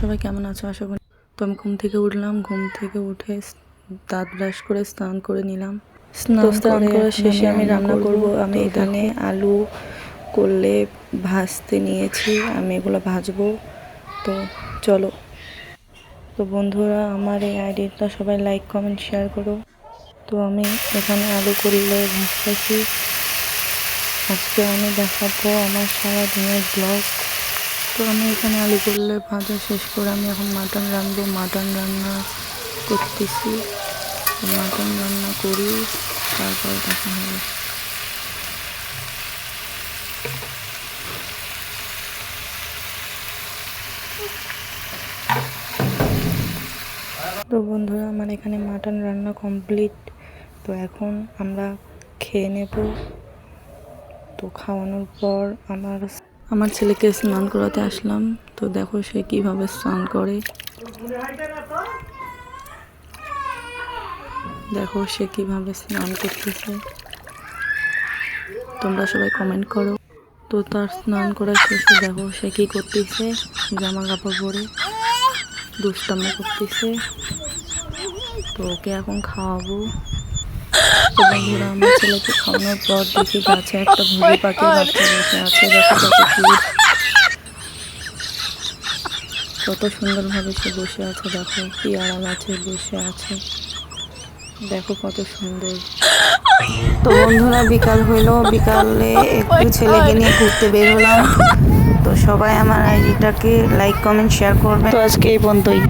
সবাই কেমন আছো? আশা করি। তো আমি ঘুম থেকে উঠলাম, ঘুম থেকে উঠে দাঁত ব্রাশ করে স্নান করে নিলাম। স্নান করে শেষে আমি রান্না করব। আমি এখানে আলু করলে ভাজতে নিয়েছি, আমি এগুলো ভাজবো। তো চলো। তো বন্ধুরা, আমার এই আইডিটা সবাই লাইক কমেন্ট শেয়ার করো। তো আমি এখানে আলু করলে ভাজতেছি। আজকে আমি দেখাবো আমার সারাদিনের ব্লগ। তো আমি এখানে আলু করলে ভাজা শেষ করে আমি এখন মাটন রাঁধবো। মাটন রান্না করতেছি, মাটন রান্না করি, তারপর দেখা হবে। তো বন্ধুরা, আমার এখানে মাটন রান্না কমপ্লিট। তো এখন আমরা খেয়ে নেব। তো খাওয়ানোর পর আমার ছেলেকে স্নান করাতে আসলাম। তো দেখো সে কিভাবে স্নান করে, দেখো সে কিভাবে স্নান করতেছে। তোমরা সবাই কমেন্ট করো। তো তার স্নান করার শেষে দেখো সে কি করতেছে, জামা কাপড় পরে দুষ্টামি করতেছে। তো ওকে এখন খাওয়াবো। তো বন্ধুরা, আমার ছেলেকে খাওয়ানোর পর দেখি গাছে একটা ঘুঘু পাখির বাচ্চা বসে আছে। দেখো কত সুন্দরভাবে সে বসে আছে। দেখো কি আড়াল আছে, বসে আছে, দেখো কত সুন্দর। তো বন্ধুরা, বিকাল হইলো, বিকালে একটু ছেলেকে নিয়ে ঘুরতে বের হলাম। তো সবাই আমার আইডিটাকে লাইক কমেন্ট শেয়ার করবে। তো আজকে এই পর্যন্তই।